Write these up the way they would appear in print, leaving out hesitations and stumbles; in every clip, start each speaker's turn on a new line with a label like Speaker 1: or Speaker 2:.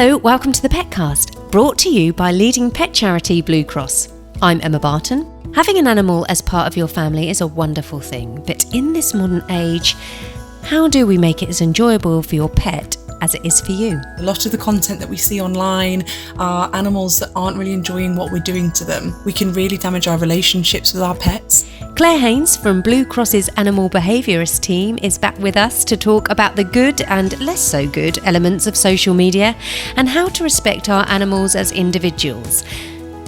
Speaker 1: Hello, welcome to the Petcast, brought to you by leading pet charity Blue Cross. I'm Emma Barton. Having an animal as part of your family is a wonderful thing, but in this modern age, how do we make it as enjoyable for your pet as it is for you?
Speaker 2: A lot of the content that we see online are animals that aren't really enjoying what we're doing to them. We can really damage our relationships with our pets.
Speaker 1: Claire Haynes from Blue Cross's Animal Behaviourist team is back with us to talk about the good and less so good elements of social media and how to respect our animals as individuals.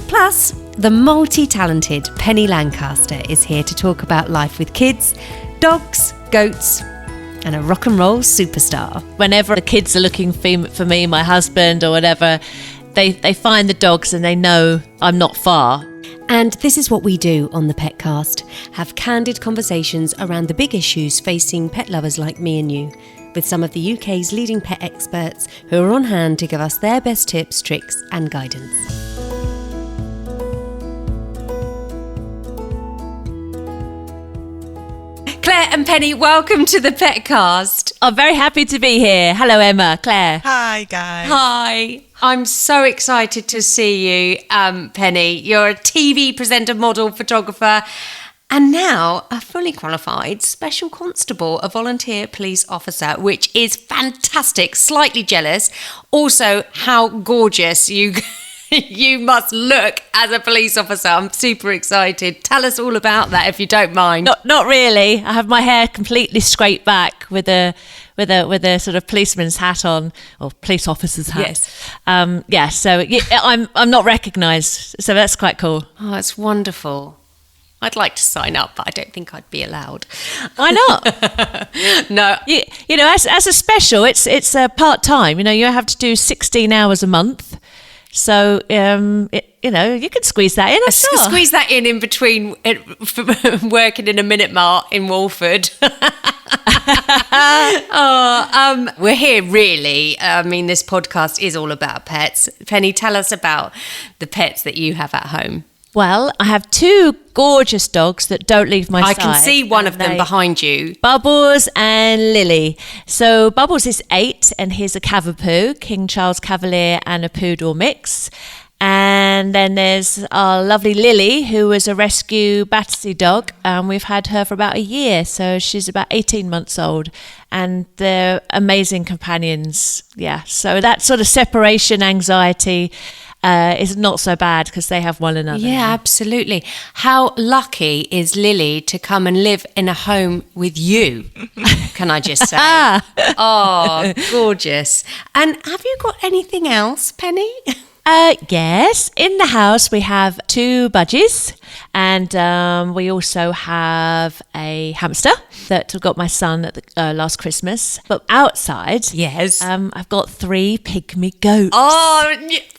Speaker 1: Plus, the multi-talented Penny Lancaster is here to talk about life with kids, dogs, goats, and a rock and roll superstar.
Speaker 3: Whenever the kids are looking for me, my husband or whatever, they find the dogs and they know I'm not far.
Speaker 1: And this is what we do on the Petcast, have candid conversations around the big issues facing pet lovers like me and you, with some of the UK's leading pet experts who are on hand to give us their best tips, tricks and guidance. Claire and Penny, welcome to the Petcast.
Speaker 3: I'm very happy to be here. Hello, Emma, Claire.
Speaker 2: Hi, guys.
Speaker 1: Hi. I'm so excited to see you, Penny. You're a TV presenter, model, photographer, and now a fully qualified special constable, a volunteer police officer, which is fantastic. Slightly jealous. Also, how gorgeous you must look as a police officer. I'm super excited. Tell us all about that if you don't mind.
Speaker 3: Not really. I have my hair completely scraped back with a sort of policeman's hat on, or police officer's hat.
Speaker 1: Yes.
Speaker 3: So I'm not recognised, so that's quite cool.
Speaker 1: Oh, it's wonderful. I'd like to sign up, but I don't think I'd be allowed.
Speaker 3: Why not?
Speaker 1: No.
Speaker 3: You know, as a special, it's part-time. You know, you have to do 16 hours a month. So, you could squeeze that in, I'm sure.
Speaker 1: Squeeze that in between working in a Minute Mart in Walford. We're here, really. I mean, this podcast is all about pets. Penny, tell us about the pets that you have at home.
Speaker 3: Well, I have two gorgeous dogs that don't leave my side.
Speaker 1: I can see one of them behind you.
Speaker 3: Bubbles and Lily. So Bubbles is 8 and he's a Cavapoo, King Charles Cavalier and a Poodle mix. And then there's our lovely Lily, who was a rescue Battersea dog. We've had her for about a year, so she's about 18 months old. And they're amazing companions. Yeah, so that sort of separation anxiety is not so bad because they have one another.
Speaker 1: Yeah, absolutely. How lucky is Lily to come and live in a home with you, can I just say? Oh, gorgeous. And have you got anything else, Penny?
Speaker 3: Yes, in the house we have 2 budgies and we also have a hamster that I got my son at last Christmas. But outside,
Speaker 1: yes,
Speaker 3: I've got 3 pygmy goats.
Speaker 1: Oh,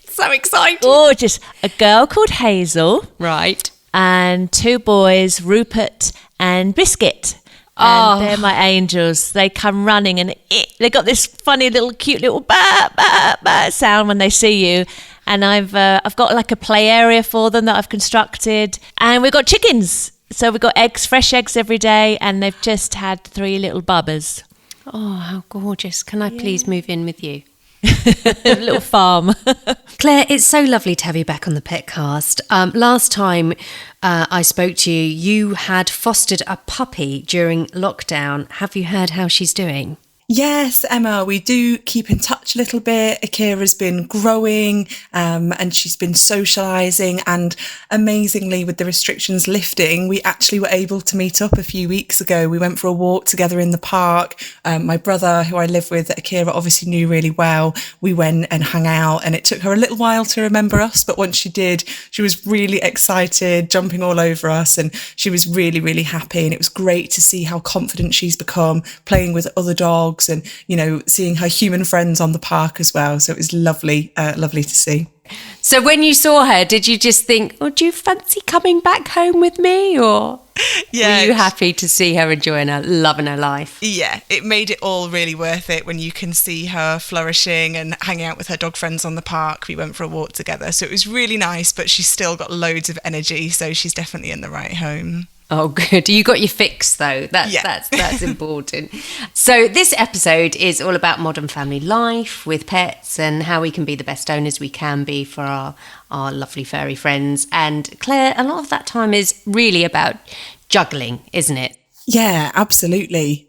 Speaker 1: so exciting.
Speaker 3: Gorgeous. A girl called Hazel.
Speaker 1: Right. And
Speaker 3: 2 boys, Rupert and Biscuit. And they're my angels. They come running and they got this funny little cute little ba ba ba sound when they see you. And I've got like a play area for them that I've constructed. And we've got chickens. So we've got eggs, fresh eggs every day, and they've just had 3 little bubbers.
Speaker 1: Oh, how gorgeous. Can I please move in with you?
Speaker 3: A little farm.
Speaker 1: Claire, it's so lovely to have you back on the Petcast. Last time I spoke to you, you had fostered a puppy during lockdown. Have you heard how she's doing?
Speaker 2: Yes, Emma, we do keep in touch a little bit. Akira's been growing and she's been socialising, and amazingly, with the restrictions lifting, we actually were able to meet up a few weeks ago. We went for a walk together in the park. My brother, who I live with, Akira obviously knew really well. We went and hung out, and it took her a little while to remember us, but once she did, she was really excited, jumping all over us, and she was really, really happy. And it was great to see how confident she's become, playing with other dogs and, you know, seeing her human friends on the park as well. So it was lovely to see.
Speaker 1: So when you saw her, did you just think, oh, do you fancy coming back home with me? Or
Speaker 4: Yeah.
Speaker 1: Were you happy to see her enjoying her, loving her life?
Speaker 4: Yeah, it made it all really worth it when you can see her flourishing and hanging out with her dog friends on the park. We went for a walk together, so it was really nice, but she's still got loads of energy, so she's definitely in the right home.
Speaker 1: Oh, good. You got your fix, though. That's important. So this episode is all about modern family life with pets and how we can be the best owners we can be for our lovely furry friends. And Claire, a lot of that time is really about juggling, isn't it?
Speaker 2: Yeah, absolutely.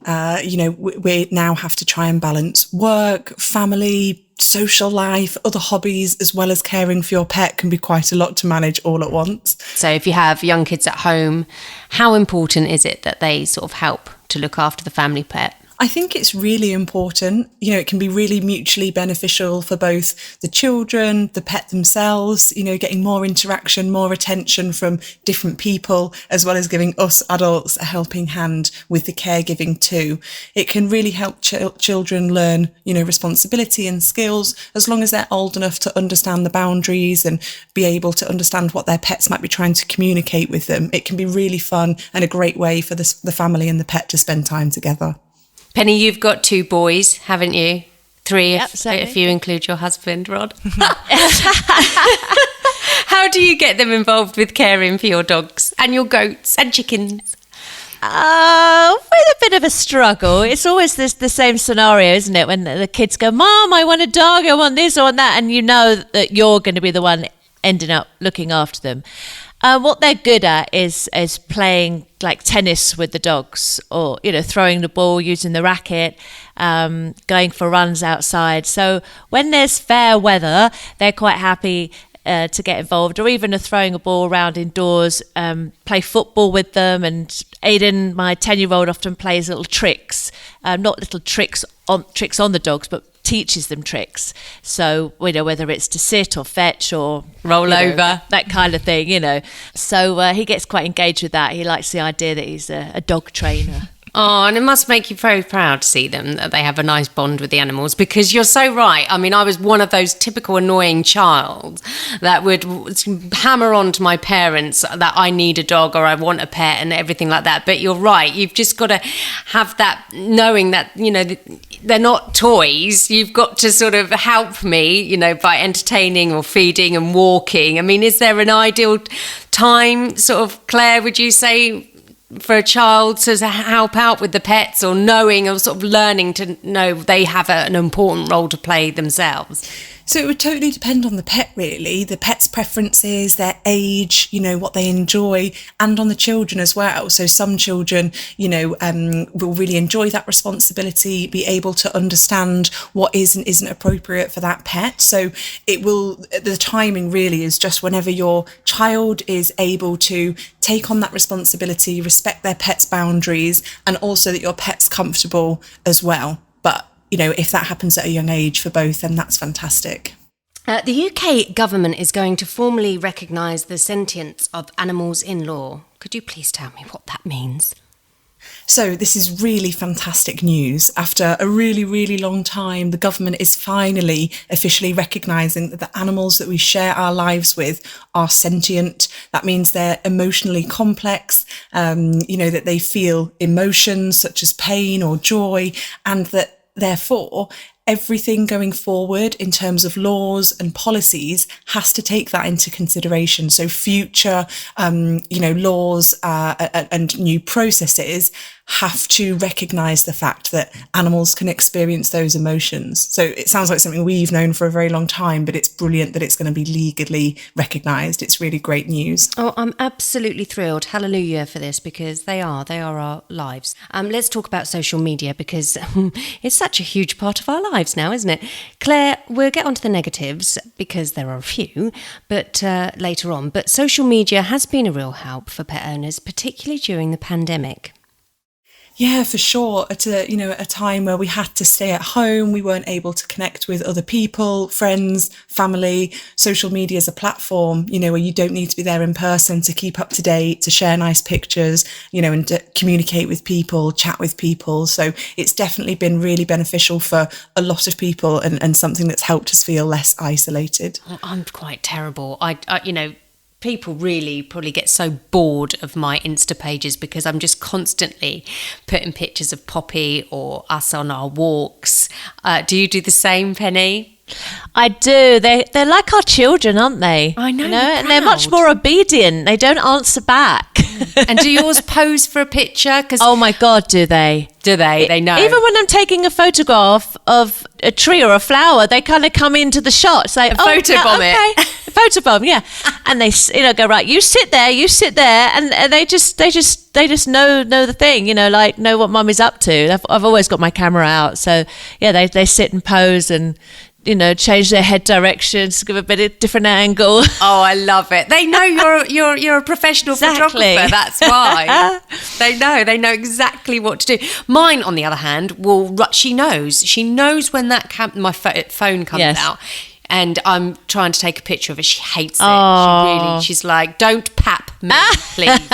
Speaker 2: We now have to try and balance work, family, social life, other hobbies, as well as caring for your pet can be quite a lot to manage all at once.
Speaker 1: So if you have young kids at home, how important is it that they sort of help to look after the family pet?
Speaker 2: I think it's really important. It can be really mutually beneficial for both the children, the pet themselves, getting more interaction, more attention from different people, as well as giving us adults a helping hand with the caregiving too. It can really help children learn, responsibility and skills, as long as they're old enough to understand the boundaries and be able to understand what their pets might be trying to communicate with them. It can be really fun and a great way for the family and the pet to spend time together.
Speaker 1: Penny, you've got 2 boys, haven't you? 3
Speaker 3: if
Speaker 1: you include your husband, Rod. How do you get them involved with caring for your dogs and your goats and chickens?
Speaker 3: With a bit of a struggle. It's always the same scenario, isn't it? When the kids go, Mom, I want a dog, I want this, I want that. And you know that you're going to be the one ending up looking after them. What they're good at is playing like tennis with the dogs, or throwing the ball, using the racket, going for runs outside. So when there's fair weather, they're quite happy to get involved, or even throwing a ball around indoors, play football with them. And Aiden, my 10-year-old, often plays little tricks, not little tricks on the dogs, but teaches them tricks. So whether it's to sit or fetch or
Speaker 1: roll over,
Speaker 3: that kind of thing, so he gets quite engaged with that. He likes the idea that he's a dog trainer.
Speaker 1: Oh, and it must make you very proud to see them, that they have a nice bond with the animals, because you're so right. I mean, I was one of those typical annoying child that would hammer on to my parents that I need a dog or I want a pet and everything like that. But you're right. You've just got to have that knowing that, they're not toys. You've got to sort of help me, by entertaining or feeding and walking. I mean, is there an ideal time, sort of, Claire, would you say, for a child to help out with the pets, or knowing or sort of learning to know they have an important role to play themselves?
Speaker 2: So it would totally depend on the pet, really, the pet's preferences, their age, what they enjoy, and on the children as well. So some children, will really enjoy that responsibility, be able to understand what is and isn't appropriate for that pet. So the timing really is just whenever your child is able to take on that responsibility, respect their pet's boundaries, and also that your pet's comfortable as well. But if that happens at a young age for both, then that's fantastic.
Speaker 1: The UK government is going to formally recognise the sentience of animals in law. Could you please tell me what that means?
Speaker 2: So this is really fantastic news. After a really, really long time, the government is finally officially recognising that the animals that we share our lives with are sentient. That means they're emotionally complex, that they feel emotions such as pain or joy, and that therefore, everything going forward in terms of laws and policies has to take that into consideration. So future, laws and new processes have to recognise the fact that animals can experience those emotions. So it sounds like something we've known for a very long time, but it's brilliant that it's going to be legally recognised. It's really great news.
Speaker 1: Oh, I'm absolutely thrilled. Hallelujah for this, because they are our lives. Let's talk about social media, because it's such a huge part of our lives now, isn't it? Claire, we'll get onto the negatives because there are a few, but later on. But social media has been a real help for pet owners, particularly during the pandemic.
Speaker 2: Yeah, for sure. At a time where we had to stay at home, we weren't able to connect with other people, friends, family. Social media is a platform, where you don't need to be there in person to keep up to date, to share nice pictures, and to communicate with people, chat with people. So it's definitely been really beneficial for a lot of people, and something that's helped us feel less isolated.
Speaker 1: I'm quite terrible. I people really probably get so bored of my Insta pages because I'm just constantly putting pictures of Poppy or us on our walks. Do you do the same, Penny?
Speaker 3: I do. They're like our children, aren't they?
Speaker 1: I know.
Speaker 3: And they're much more obedient. They don't answer back.
Speaker 1: And do yours pose for a picture? 'Cause
Speaker 3: Oh my God, do they?
Speaker 1: do they? They know.
Speaker 3: Even when I'm taking a photograph of a tree or a flower, they kind of come into the shot, say,
Speaker 1: photobomb it.
Speaker 3: okay. Photobomb, yeah. And they, go, right, you sit there, and they just know the thing, like know what mum is up to. I've always got my camera out, so yeah, they sit and pose and change their head directions, give a bit of different angle.
Speaker 1: Oh, I love it. They know you're a professional photographer. That's why they know exactly what to do. Mine, on the other hand, she knows when that my phone comes out. And I'm trying to take a picture of it. She hates it. She's like, don't pap me, please.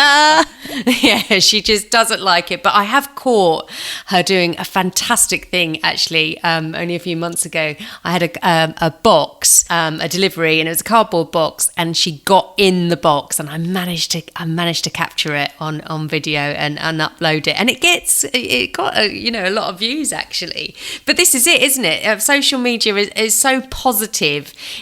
Speaker 1: Yeah, she just doesn't like it. But I have caught her doing a fantastic thing, actually. Only a few months ago, I had a box, a delivery, and it was a cardboard box. And she got in the box, and I managed to capture it on video and upload it. And it got a lot of views, actually. But this is it, isn't it? Social media is so positive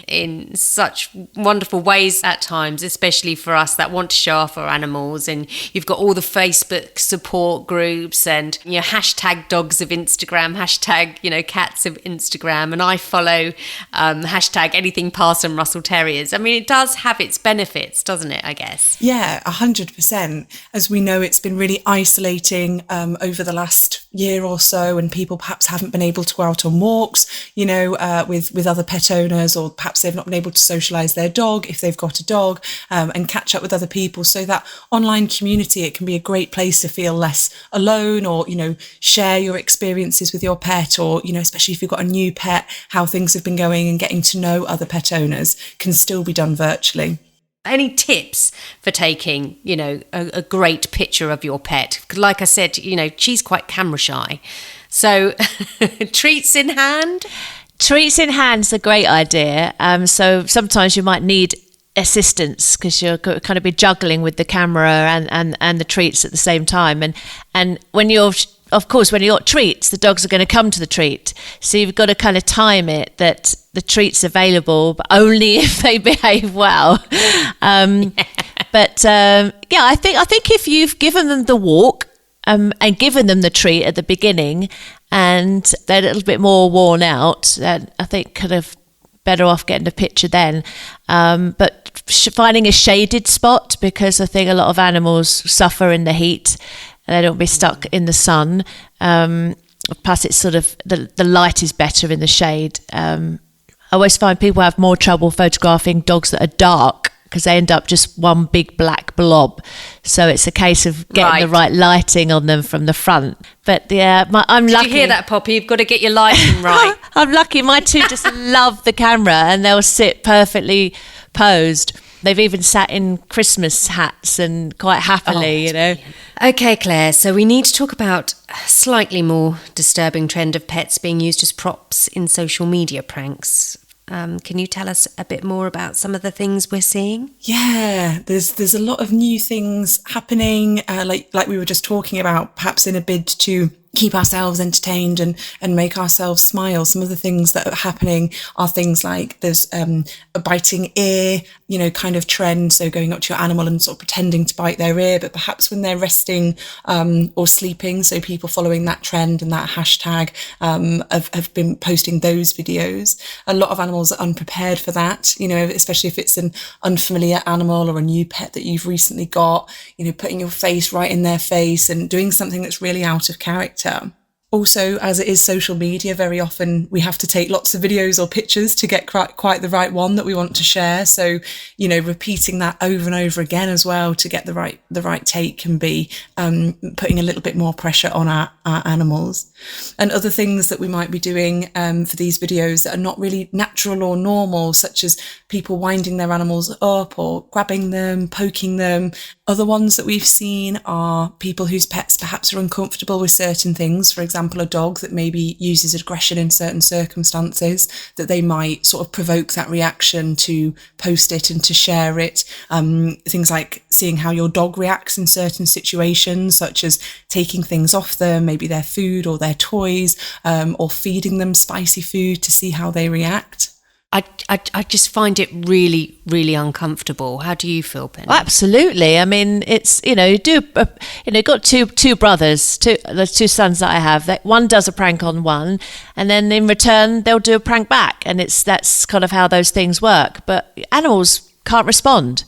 Speaker 1: in such wonderful ways at times, especially for us that want to show off our animals. And you've got all the Facebook support groups and hashtag dogs of Instagram, hashtag cats of Instagram, and I follow hashtag anything Parson Russell Terriers. I mean, it does have its benefits, doesn't it, I guess?
Speaker 2: Yeah, 100%. As we know, it's been really isolating over the last year or so, and people perhaps haven't been able to go out on walks, with other pet owners, or perhaps they've not been able to socialise their dog if they've got a dog, and catch up with other people. So that online community, it can be a great place to feel less alone, or share your experiences with your pet, or especially if you've got a new pet, how things have been going, and getting to know other pet owners can still be done virtually.
Speaker 1: Any tips for taking, a great picture of your pet? Like I said, she's quite camera shy. So treats in hand?
Speaker 3: Treats in hand's a great idea. So sometimes you might need assistance because you're kind of be juggling with the camera and the treats at the same time. And when you're treats, the dogs are going to come to the treat. So you've got to kind of time it that the treat's available, but only if they behave well. But I think if you've given them the walk and given them the treat at the beginning, and they're a little bit more worn out, then I think kind of better off getting a picture then. But finding a shaded spot, because I think a lot of animals suffer in the heat and they don't be stuck in the sun. Plus it's sort of, the light is better in the shade. I always find people have more trouble photographing dogs that are dark, because they end up just one big black blob. So it's a case of getting the right lighting on them from the front. But yeah, I'm lucky.
Speaker 1: Did you hear that, Poppy? You've got to get your lighting right.
Speaker 3: I'm lucky. My two just love the camera, and they'll sit perfectly posed. They've even sat in Christmas hats and quite happily, Brilliant.
Speaker 1: Okay, Claire, so we need to talk about a slightly more disturbing trend of pets being used as props in social media pranks. Can you tell us a bit more about some of the things we're seeing?
Speaker 2: Yeah, there's a lot of new things happening, like we were just talking about, perhaps in a bid to keep ourselves entertained and make ourselves smile. Some of the things that are happening are things like there's a biting ear, kind of trend. So going up to your animal and sort of pretending to bite their ear, but perhaps when they're resting or sleeping. So people following that trend and that hashtag have been posting those videos. A lot of animals are unprepared for that, especially if it's an unfamiliar animal or a new pet that you've recently got, putting your face right in their face and doing something that's really out of character. Also, as it is social media, very often we have to take lots of videos or pictures to get quite the right one that we want to share. So, repeating that over and over again as well to get the right take can be putting a little bit more pressure on our animals. And other things that we might be doing for these videos that are not really natural or normal, such as people winding their animals up or grabbing them, poking them. Other ones that we've seen are people whose pets perhaps are uncomfortable with certain things. For example, a dog that maybe uses aggression in certain circumstances, that they might sort of provoke that reaction to post it and to share it. Things like seeing how your dog reacts in certain situations, such as taking things off them, maybe their food or their toys, or feeding them spicy food to see how they react.
Speaker 1: I just find it really, really uncomfortable. How do you feel, Penny?
Speaker 3: Absolutely. I mean, it's, you got two brothers, the two sons that I have. That one does a prank on one, and then in return they'll do a prank back, and that's kind of how those things work. But animals can't respond.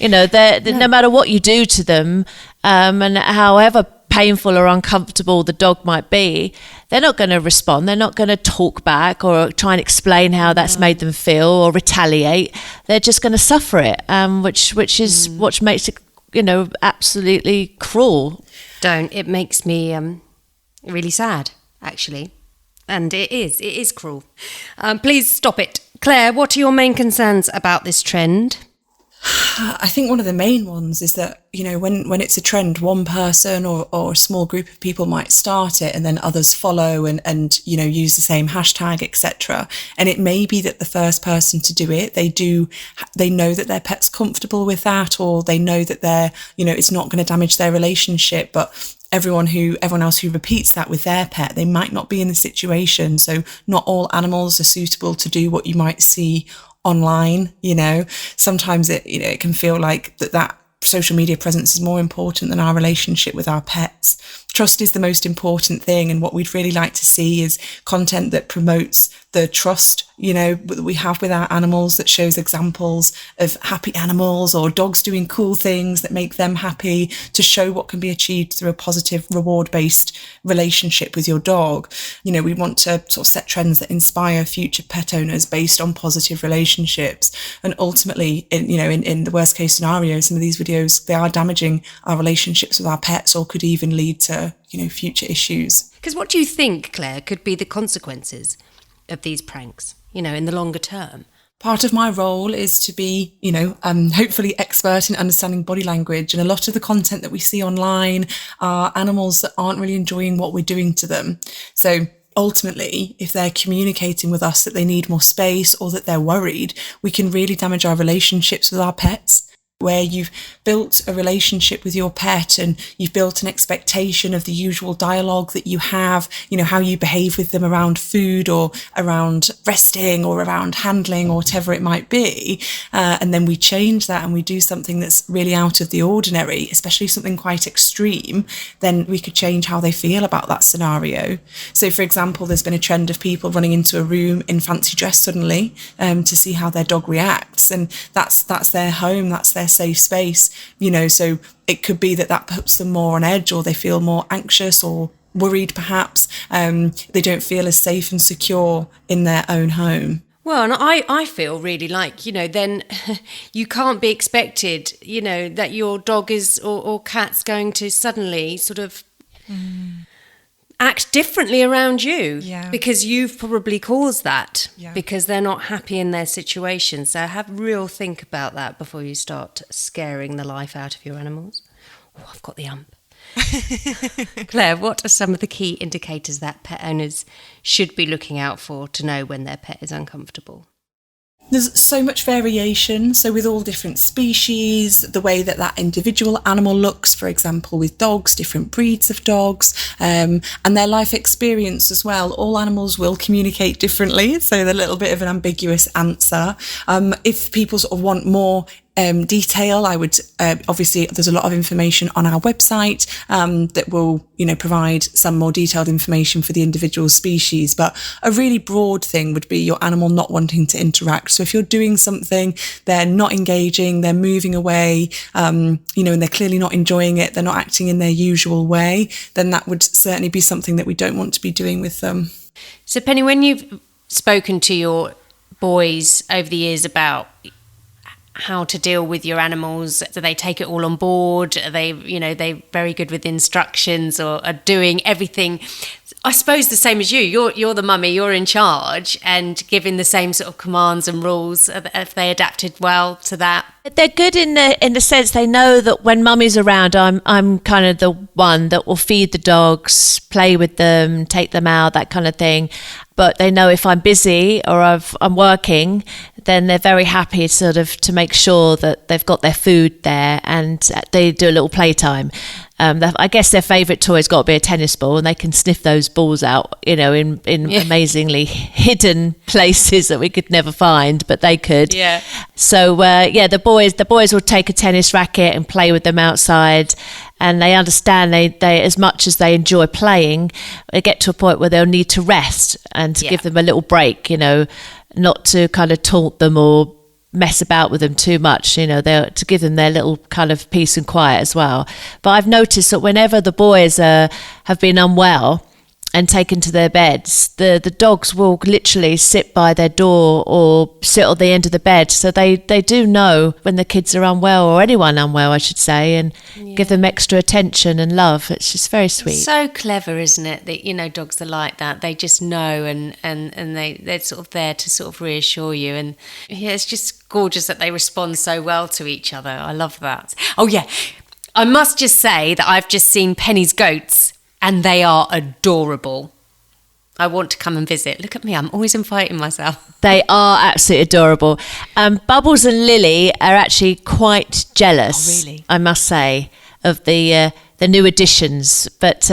Speaker 3: No matter what you do to them, and however painful or uncomfortable the dog might be, they're not going to respond. They're not going to talk back or try and explain how that's made them feel or retaliate. They're just going to suffer it, which is what makes it, absolutely cruel.
Speaker 1: It makes me really sad, actually. And it is cruel. Please stop it. Claire, what are your main concerns about this trend?
Speaker 2: I think one of the main ones is that, when it's a trend, one person or a small group of people might start it and then others follow and use the same hashtag, etc. And it may be that the first person to do it, they know that their pet's comfortable with that, or they know that it's not going to damage their relationship, but everyone else who repeats that with their pet, they might not be in the situation. So not all animals are suitable to do what you might see online. Sometimes it can feel like that social media presence is more important than our relationship with our pets. Trust is the most important thing, and what we'd really like to see is content that promotes the trust that we have with our animals, that shows examples of happy animals or dogs doing cool things that make them happy, to show what can be achieved through a positive reward-based relationship with your dog. We want to sort of set trends that inspire future pet owners based on positive relationships. And ultimately, in the worst case scenario, some of these videos, they are damaging our relationships with our pets, or could even lead to future issues.
Speaker 1: Because what do you think, Claire, could be the consequences of these pranks, in the longer term?
Speaker 2: Part of my role is to be, hopefully expert in understanding body language. And a lot of the content that we see online are animals that aren't really enjoying what we're doing to them. So ultimately, if they're communicating with us that they need more space or that they're worried, we can really damage our relationships with our pets. Where you've built a relationship with your pet and you've built an expectation of the usual dialogue that you have, how you behave with them around food or around resting or around handling or whatever it might be. And then we change that and we do something that's really out of the ordinary, especially something quite extreme, then we could change how they feel about that scenario. So, for example, there's been a trend of people running into a room in fancy dress suddenly to see how their dog reacts. And that's their home, that's their safe space, so it could be that puts them more on edge, or they feel more anxious or worried perhaps. They don't feel as safe and secure in their own home.
Speaker 1: Well, and I feel really like, then you can't be expected, that your dog is or cat's going to suddenly sort of act differently around you, because you've probably caused that, because they're not happy in their situation. So have a real think about that before you start scaring the life out of your animals. Oh, I've got the ump. Claire, what are some of the key indicators that pet owners should be looking out for to know when their pet is uncomfortable?
Speaker 2: There's so much variation. So with all different species, the way that individual animal looks, for example, with dogs, different breeds of dogs, and their life experience as well. All animals will communicate differently. So they're a little bit of an ambiguous answer. If people sort of want more detail, I would obviously there's a lot of information on our website that will provide some more detailed information for the individual species, but a really broad thing would be your animal not wanting to interact. So if you're doing something, they're not engaging, they're moving away, and they're clearly not enjoying it, they're not acting in their usual way, then that would certainly be something that we don't want to be doing with them.
Speaker 1: So Penny, when you've spoken to your boys over the years about how to deal with your animals, do they take it all on board? Are they, they very good with instructions, or are doing everything, I suppose, the same as you? You're the mummy, you're in charge, and giving the same sort of commands and rules. Have they adapted well to that?
Speaker 3: They're good in the sense they know that when mummy's around, I'm kind of the one that will feed the dogs, play with them, take them out, that kind of thing. But they know if I'm busy or I'm working, then they're very happy sort of to make sure that they've got their food there, and they do a little playtime. I guess their favourite toy's got to be a tennis ball, and they can sniff those balls out, in amazingly hidden places that we could never find, but they could.
Speaker 1: Yeah.
Speaker 3: So the boys will take a tennis racket and play with them outside, and they understand they as much as they enjoy playing, they get to a point where they'll need to rest and to give them a little break, not to kind of taunt them or mess about with them too much, they're to give them their little kind of peace and quiet as well. But I've noticed that whenever the boys have been unwell and taken to their beds, the dogs will literally sit by their door or sit on the end of the bed. So they do know when the kids are unwell, or anyone unwell, I should say, and give them extra attention and love. It's just very sweet.
Speaker 1: So clever, isn't it? That dogs are like that. They just know, and they're sort of there to sort of reassure you. And it's just gorgeous that they respond so well to each other. I love that. Oh yeah, I must just say that I've just seen Penny's goats, and they are adorable. I want to come and visit. Look at me, I'm always inviting myself.
Speaker 3: They are absolutely adorable. Bubbles and Lily are actually quite jealous,
Speaker 1: really?
Speaker 3: I must say, of the new additions. But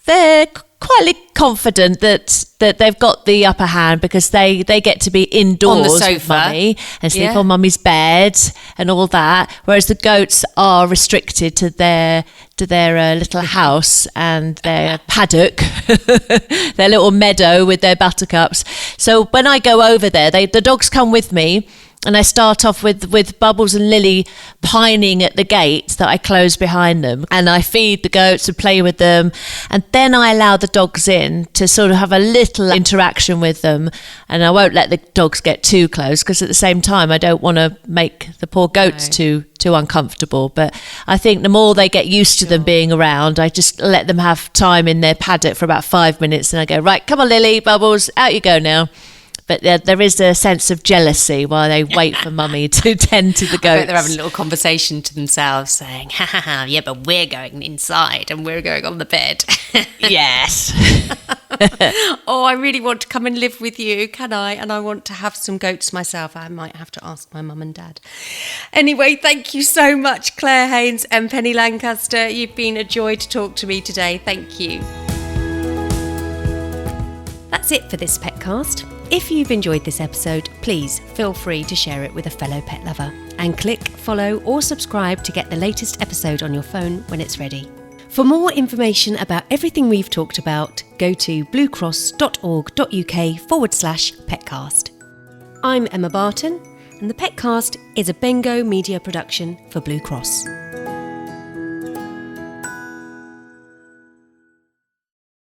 Speaker 3: they're quietly confident that they've got the upper hand, because they get to be indoors
Speaker 1: on the sofa
Speaker 3: with Mummy and sleep on Mummy's bed and all that, whereas the goats are restricted to their little house and their paddock, their little meadow with their buttercups. So when I go over there, the dogs come with me, and I start off with Bubbles and Lily pining at the gate that I close behind them, and I feed the goats and play with them, and then I allow the dogs in to sort of have a little interaction with them, and I won't let the dogs get too close, because at the same time I don't want to make the poor goats too uncomfortable. But I think the more they get used to them being around, I just let them have time in their paddock for about 5 minutes, and I go, right, come on Lily, Bubbles, out you go now. But there is a sense of jealousy while they wait for Mummy to tend to the goats.
Speaker 1: I bet they're having a little conversation to themselves, saying, ha ha ha, yeah, but we're going inside and we're going on the bed.
Speaker 3: Yes.
Speaker 1: Oh, I really want to come and live with you, can I? And I want to have some goats myself. I might have to ask my mum and dad. Anyway, thank you so much, Claire Haynes and Penny Lancaster. You've been a joy to talk to me today. Thank you. That's it for this Petcast. If you've enjoyed this episode, please feel free to share it with a fellow pet lover, and click, follow or subscribe to get the latest episode on your phone when it's ready. For more information about everything we've talked about, go to bluecross.org.uk/Petcast. I'm Emma Barton, and the Petcast is a Bengo media production for Blue Cross.